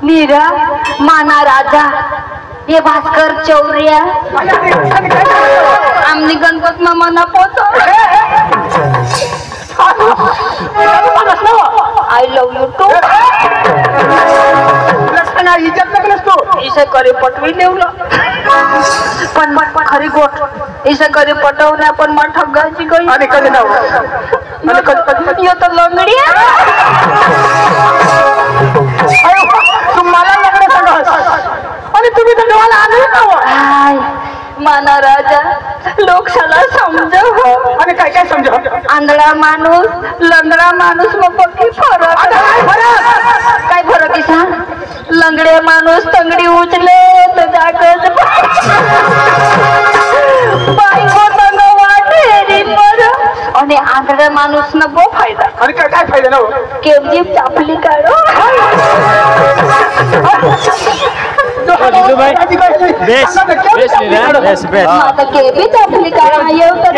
नीरा माना राजा ये भास्कर चौरिया आमनी गणपत मामा ना पोतो आई लव यू टू लक्षणा इज्जत नसतो इसे करे पटवी नेवला पण मट खरी गोट इसे करे पटवल्या पण मट ठगाची गई आणि कधी नाव आणि कधी यो तो लंगडी तुम्हाला लग्न सांगा आणि तुम्ही तर देवाला आले ना माना राजा लोकशाला समजव आणि काय काय समजा आंधळा माणूस लंगडा माणूस मग पक्की फरक काय फरक आहे सांग लंगडे माणूस तंगडी उचले तर जागत बायको तंग वाटेरी पर आणि आंधळा माणूस न बो फायदा आणि काय काय फायदा ना केवजी चापली काढो आता केवी चापली काढो येऊ तर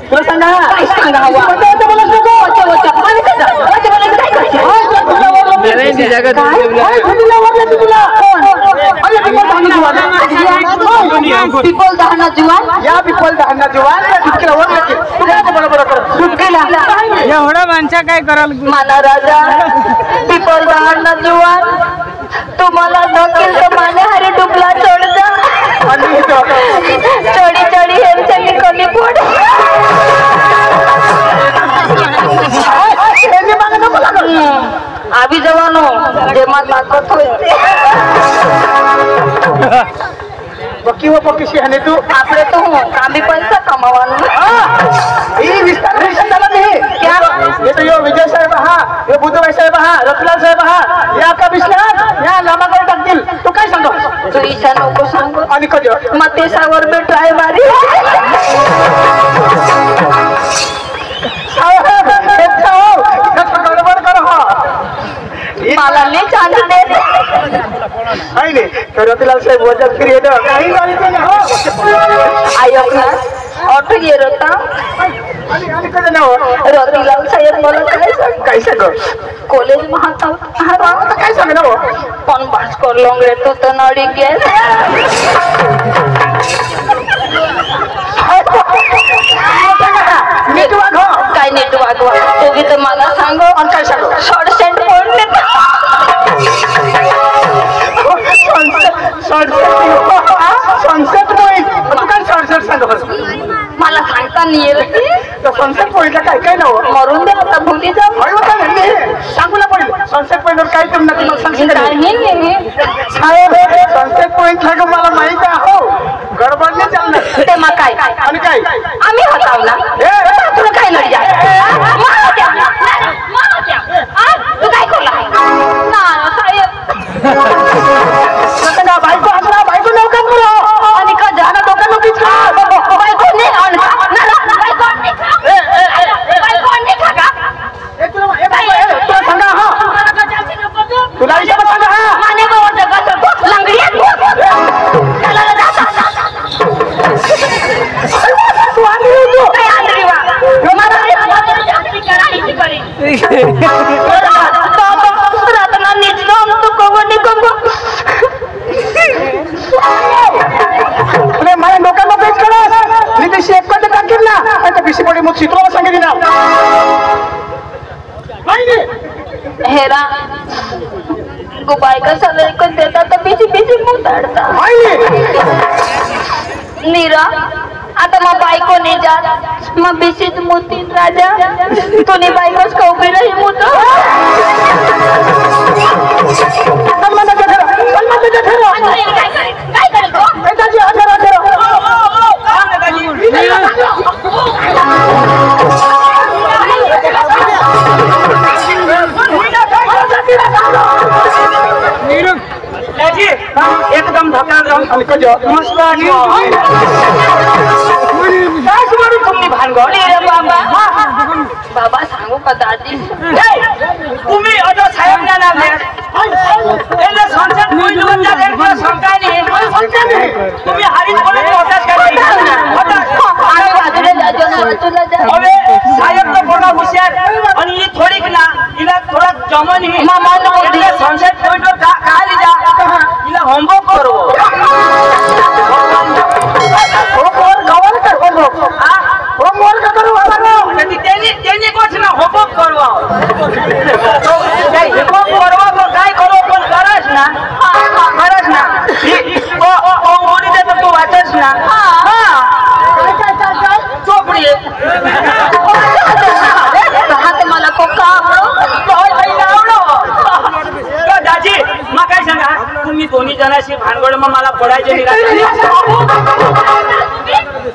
तुला सांगा काय सांगा पिपल दहाना जुवान या पिपल दहाना जुवान सुटकेला वरला की बरोबर कर सुटकेला एवढा माणसा काय कराल माना राजा पिपल दहाना जुवान तुम्हाला धकेल तर माने हरी डुबला चढ जा चढी चढी हेमच्या निकली पोड आभी जवानो जेव्हा ताकद होते बक्की व पक्की शहाणे तू आपले तो आम्ही पैसा कमावानो विस्तार झाला नाही क्या ये तो यो विजय साहेब हा यो बुद्धभाई साहेब हा रतलाल साहेब हा या का विश्वास या लांबाकडे टाकतील तू काय सांगतो तू ईशा नको सांगू आणि कधी मग ते सावर बेट्राय मारी गडबड कर मला नाही चांद दे रतलाल साहेब वजन फिर काही आयोग ना ऑटो गे होता रतिलाल साहेब मला काय सांग कॉलेज महाता काय सांग ना पण भास्कर लोंगडे तू तर नडी गेल काय नेट वागवा तुम्ही तर मला सांगो काय सांगो शॉर्ट सेंट पडले सनसेट पॉइंट काय सनसेट सांग मला सांगता नाही येत सनसेट पॉइंटला काय काय नाव मरून दे आता भुली जाऊ सांगू ना पडेल सनसेट पॉइंटवर काय तुम्ही सनसेट पॉइंट ला मला माहित आहे गडबड नाही चालणार ते मग काय आणि काय आम्ही होताव ना तुला काय नाही जा तू काय करला ना साहेब बायको असला बायको नौका करो आणि का जाना डोका नोकीच बायको नाही तुला सांगा हा तुला विषय सांगा हा माने लंगडी माझ्या लोकांना पेच करा निदेशी एक कट टाकेल ना आता पिशी पडे मग चित्राला सांगितली ना हेरा गुबाई का सलई को देता तो पीछे पीछे मुंह ताड़ता नीरा आता मग बायको नाही जात मग बिशीच मुतीन राजा तुनी बायकोच का उभी राही मुत आणि कधी मस्त आणि काय सुमारू तुम्ही भानगड बाबा सांगू का दादी तुम्ही आता साहेब ना नाम एले संसद कोई लोग जा रे को शंका नहीं तुम्ही हरीश बोले होताच का आम्ही बाजूला जातो ना तुला जा अबे साहेब तो बड़ा होशियार आणि ही थोड़ी ना इला थोड़ा जमन ही मामा नो એટલે સંસદ કોઈ તો કાલી जा इला होमवर्क करो गवाल कर होमवर्क हां होमवर्क करू बाबा तेनी कोच ना होमवर्क करवा तो काय होमवर्क करवा तो काय करो पण करस ना ओ ओडी दे तो वाचस ना हां चोपडी हात मला खूप आवडो दाजी मग काय सांगा तुम्ही दोन्ही जणांशी भानगड मग मला पडायचे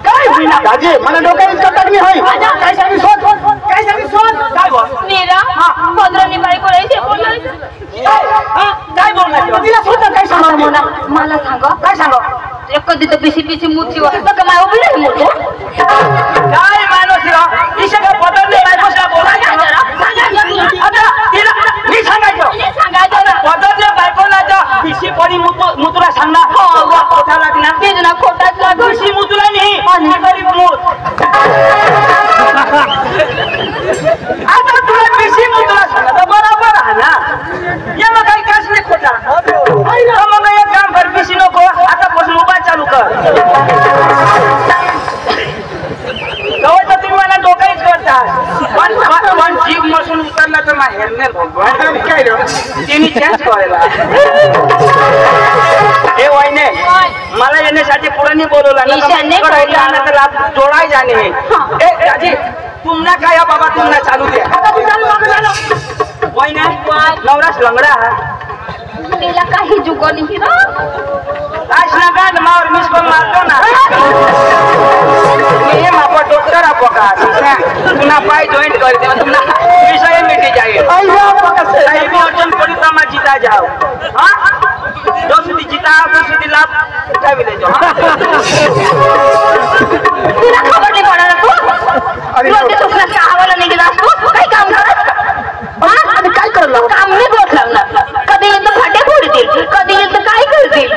काय होईना दाजी मला डोक्यात इतकं टाकली होय काय सांगी सोड काय बोल मीरा पदरानी बायको राहायचे बोलायचं काय बोलणार तिला सोड काय सांगणार मोना मला सांग काय सांग कधी तर पिशी मूर्ती वाटतं माय उभी राहील मोठो काय माणूस ईशा पदरले बायकोला बोलायचं आता तिला मी सांगायचं ना पदरले बायकोला जा पिशी पडी मुतुला सांगणार हो वा खोटा लागणार तेच ना खोटाच लागू पिशी मुतुला नाही गरीब मूत आता तुला पिशी मुतुला सांगत बरोबर आहे ना याला काही काच नाही खोटा मग एक काम कर पिशी नको आतापासून उभा चालू कर गवत तुम्ही मला डोकाईच करता पण जीभ मसून उतरला तर माझ्या हेल्मेट भगवान काय तिने चेंज करायला हे वहिने मला येण्यासाठी पुढे बोलवला तर जोडाय जाणे ए दाजी तुमना काय बाबा तुमना चालू द्या वहिने नवरास लंगडा तिला काही जुगो नाही आज नगाद मार मिस को मारतो ना ये मापा डॉक्टर आपको का तुमना पाई जॉइंट कर दे तुमना विषय मिट जाए सही को अर्जुन पड़ी तो मैं जीता जाओ हां दोस्ती जीता दोस्ती लाभ क्या मिले जो तिला खबर नाही पडणार तू रोज सुखला चहावाला निघाला तू काही काम करत आणि काय करलं काम नाही होत लागणार कधी येतं फाटे फोडतील कधी येतं काय करतील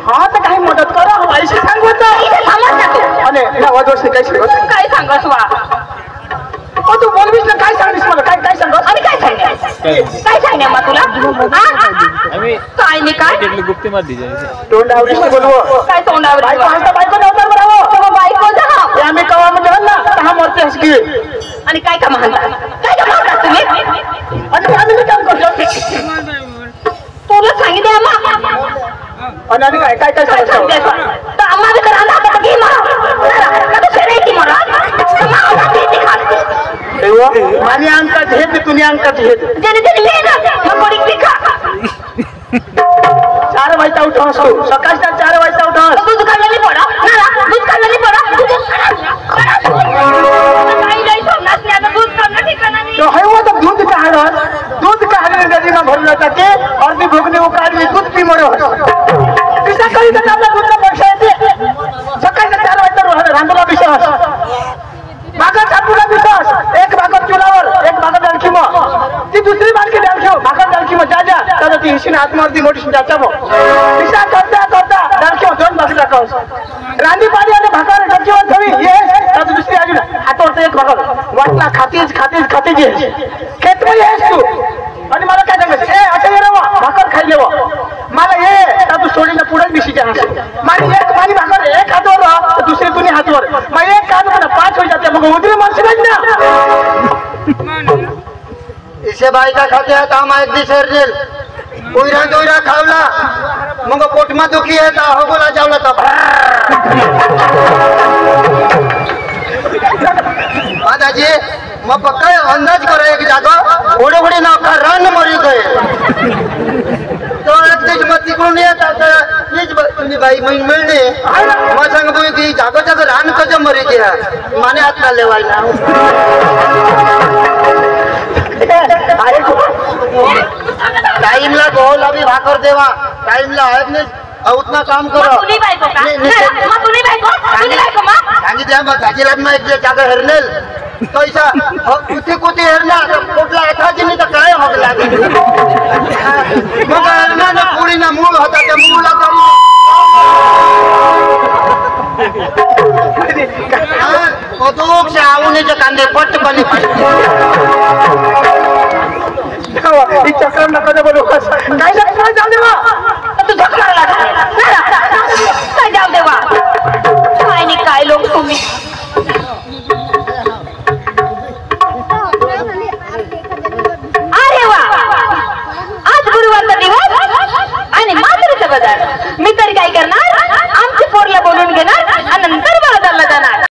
हा तर काही मदत करा पैसे सांगत इथे थांबत ना तू आणि नवा दोष काय सांगत काय सांगस वा तू बोलवीस ना काय सांगलीस मला काय सांगत आणि काय सांगणे मग तुला काय नाही काय गुप्ती मत दीजिए तोंड आवडीस बोलवो काय तोंडावर बायको हसता बायको नव्हता बरोबर बायको जा हे आम्ही कवा म्हणजे ना दहा मरते हसकी आणि काय का म्हणता तुम्ही आणि आम्ही काम करतो तुला सांगितलं आणि आम्ही काय सांगतो तर आम्हाला तर आला आता घे मला शेरायची मला माझी अंकात हे ते तुम्ही अंकात हे ज्याने त्याने मग कोणी पिका 4 वाजता उठवस तू सकाळच्या 4 वाजता उठवस दूध काढलेली पडा दूध काढलेली पडा काही नाही सोडणार नाही आता दूध काढणं ठिकाणा नाही तो है वो तो दूध काढले नदी में भरलं जाते अर्धी भोगणी उकाळली दूध पी मरो किसा करी तर आपला दूधचा पैसा येते सकाळच्या 4 वाजता रांधला विश्वास भाकर सापूला विश्वास एक भाकर चुलावर एक भाकर डालखी मग ती दुसरी बालकी डालखी भाकर डालखी मग जा तर ती हिशीने हातमारती मोठी जाचा मग किसा करता डालखी 2 भाकर टाकावस रांधी पाणी आणि भाकर डबकीवर ठेवी ये तर दुसरी अजून हातावरचं एक भाकर वाटला खातीच ये खेत मध्ये येस तू आणि मला काय सांगायचं ए असं ये रे भाकर खायले मला ये तर तू सोडीनं पुढेच बिशीच्या माझी एक माझी भाकर एक हातवर तर दुसरी तुम्ही हातवर मग एक काम करा 5 हो जाते मग उतरी माणसं ना इसे बायका खाते आहेत आम्हा एक दिवस जेल उयरा खावला मग पोटमा दुखी आहे तर हो बोला जावला तर दादाजी मग पक्का अंदाज करा एक जागा ओढे नाव का रान मरी गए तो एक दिवस मग तिकडून येत तुम्ही बाई महिन मिळणे मग सांग बोल की जागोच्या रान कसं मरी घ्या माने हातला लेवायला टाइमला गोला भी भाकर देवा टाइमला आहेत नाही और उतना काम करो तुनी बायको का नहीं, नहीं, मग तुनी बायको मग सांगितलं मग गाजीरात मग एक जागा हरनेल तो ऐसा कुठे हरणार कुठला एखादी नाही तर काय होग लागेल मग हरणार ना पुढे ना मूळ होता त्या मूळला तरी आवणीचे कांदे पटकन चक्र नका बोलू काय जाऊ देवा तू झकणार काय जाऊ देवा काय नाही काय लोक तुम्ही अरे वा आज गुरुवारचा दिवस आणि मात्रेचा बाजार मी तरी काय करणार